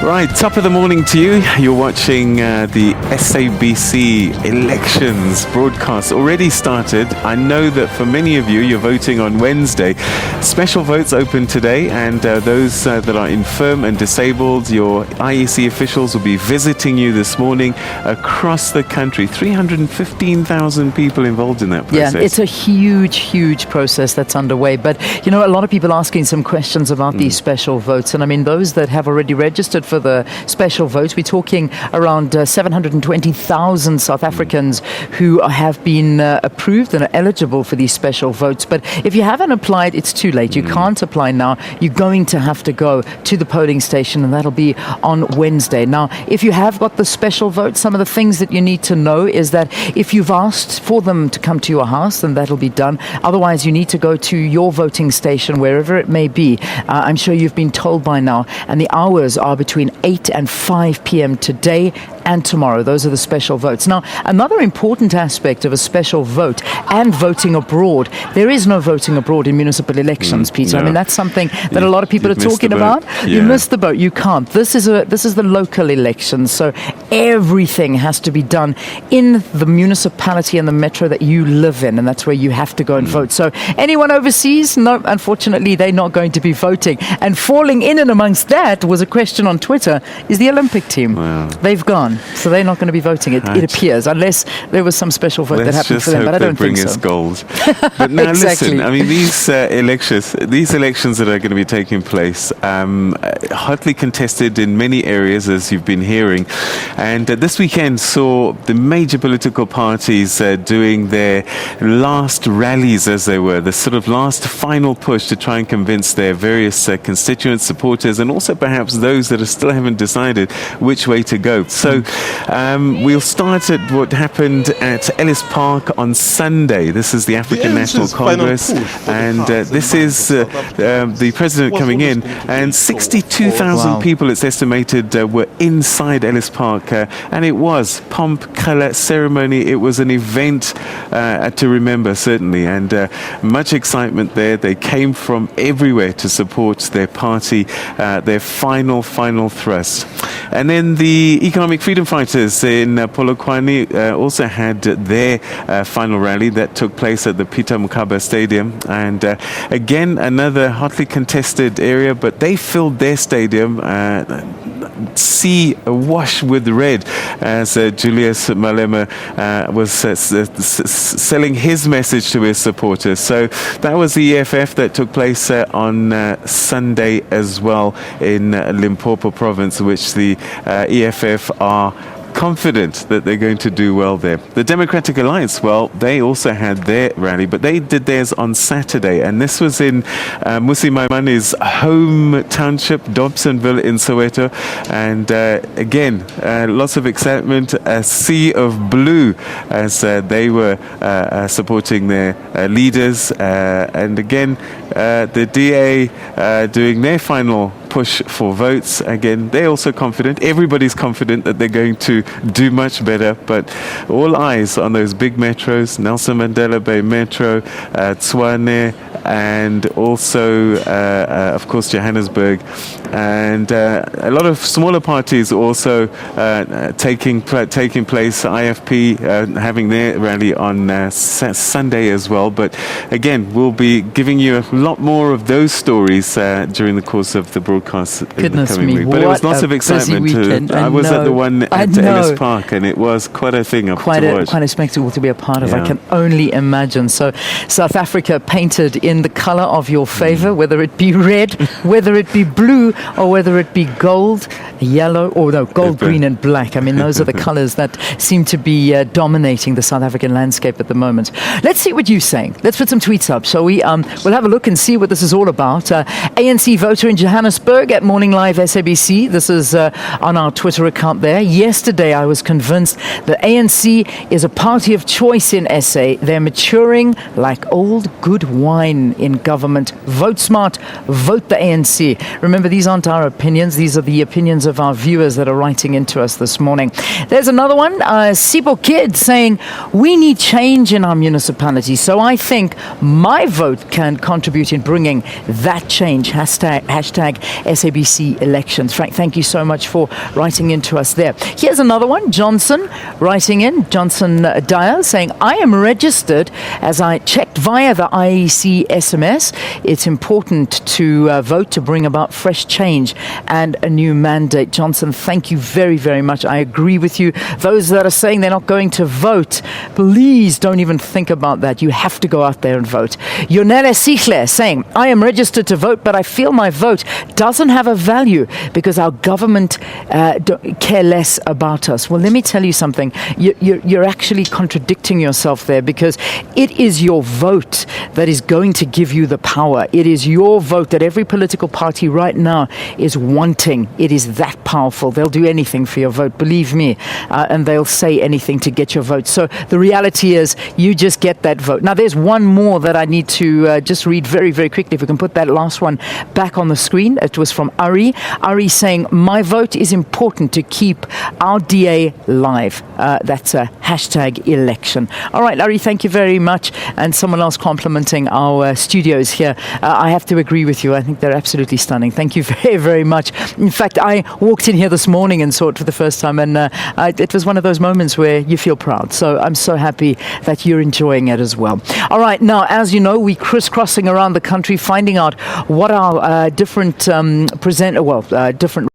Right, top of the morning to you. You're watching the SABC elections broadcast already started. I know that for many of you, you're voting on Wednesday. Special votes open today, and those that are infirm and disabled, your IEC officials will be visiting you this morning across the country. 315,000 people involved in that process. Yeah, it's a huge process that's underway. But, you know, a lot of people asking some questions about these special votes. And I mean, those that have already registered for the special votes, we're talking around 720,000 South Africans who have been approved and are eligible for these special votes. But if you haven't applied, it's too late. You can't apply now. You're going to have to go to the polling station, and that'll be on Wednesday. Now, if you have got the special vote, some of the things that you need to know is that if you've asked for them to come to your house, then that'll be done. Otherwise, you need to go to your voting station, wherever it may be. I'm sure you've been told by now, and the hours are between 8 and 5 p.m. today and tomorrow. Those are the special votes. Now, another important aspect of a special vote and voting abroad, there is no voting abroad in municipal elections, Peter. No. I mean, that's something that a lot of people are talking about. Yeah. You missed the boat. You can't. This is the local election, so everything has to be done in the municipality and the metro that you live in, and that's where you have to go and vote. So anyone overseas, no, unfortunately, they're not going to be voting. And falling in and amongst that was a question on Twitter, is the Olympic team. Wow. They've gone, so they're not going to be voting, it appears, unless there was some special vote that happened for them, but I don't think so. Let's just hope they bring us gold. But now Exactly. listen, I mean, these elections that are going to be taking place, hotly contested in many areas, as you've been hearing. And this weekend saw the major political parties doing their last rallies, as they were, the sort of last final push to try and convince their various constituents, supporters, and also perhaps those that still haven't decided which way to go. So we'll start at what happened at Ellis Park on Sunday. This is the African National Congress, and this is the president coming in, and 62,000 people, it's estimated, were inside Ellis Park, and it was pomp, colour, ceremony. It was an event to remember, certainly, and much excitement there. They came from everywhere to support their party, their final thrust. And then the Economic Freedom Fighters in Polokwane also had their final rally that took place at the Peter Mokaba Stadium, and again another hotly contested area, but they filled their stadium sea awash with red as Julius Malema was selling his message to his supporters. So that was the EFF that took place on Sunday as well in Limpopo province, which the EFF are confident that they're going to do well there. The Democratic Alliance, well, they also had their rally, but they did theirs on Saturday, and this was in Musi Maimani's home township, Dobsonville in Soweto, and again, lots of excitement, a sea of blue as they were supporting their leaders, and again, the DA doing their final push for votes. Again, they're also confident. Everybody's confident that they're going to do much better, but all eyes on those big metros, Nelson Mandela Bay Metro, Tshwane, and also, of course, Johannesburg. And a lot of smaller parties also taking place. IFP having their rally on Sunday as well. But again, we'll be giving you a lot more of those stories during the course of the broadcast in the coming week. But it was lots of excitement. I was at the one at Ellis Park, and it was quite a thing to watch. Quite a spectacle to be a part of. I can only imagine. So South Africa painted in the colour of your favour, whether it be red, whether it be blue, or whether it be gold, yellow, or no, gold, green and black. I mean, those are the colours that seem to be dominating the South African landscape at the moment. Let's see what you're saying. Let's put some tweets up, shall we? We'll have a look and see what this is all about. ANC voter in Johannesburg at Morning Live SABC. This is on our Twitter account there. Yesterday, I was convinced that ANC is a party of choice in SA. They're maturing like old good wine in government. Vote smart, vote the ANC. Remember, these aren't our opinions. These are the opinions thousands of our viewers that are writing into us this morning. There's another one, Sibo Kid, saying, we need change in our municipality, so I think my vote can contribute in bringing that change. Hashtag SABC elections. Frank, thank you so much for writing into us there. Here's another one, Johnson writing in, Johnson Dyer, saying, I am registered as I checked via the IEC SMS. It's important to vote to bring about fresh change and a new mandate. Johnson, thank you very, very much. I agree with you. Those that are saying they're not going to vote, please don't even think about that. You have to go out there and vote. Yonele Sichle saying, I am registered to vote, but I feel my vote doesn't have a value because our government care less about us. Well, let me tell you something. You're actually contradicting yourself there, because it is your vote that is going to give you the power. It is your vote that every political party right now is wanting. It is that powerful. They'll do anything for your vote, believe me, and they'll say anything to get your vote. So the reality is you just get that vote. Now, there's one more that I need to just read very, very quickly. If we can put that last one back on the screen. It was from Ari. Ari saying, my vote is important to keep our DA live. That's a hashtag election. All right, Ari, thank you very much. And someone else complimenting our studios here. I have to agree with you. I think they're absolutely stunning. Thank you very, very much. In fact, I walked in here this morning and saw it for the first time, and it was one of those moments where you feel proud. So I'm so happy that you're enjoying it as well. All right, now, as you know, we're crisscrossing around the country, finding out what our different different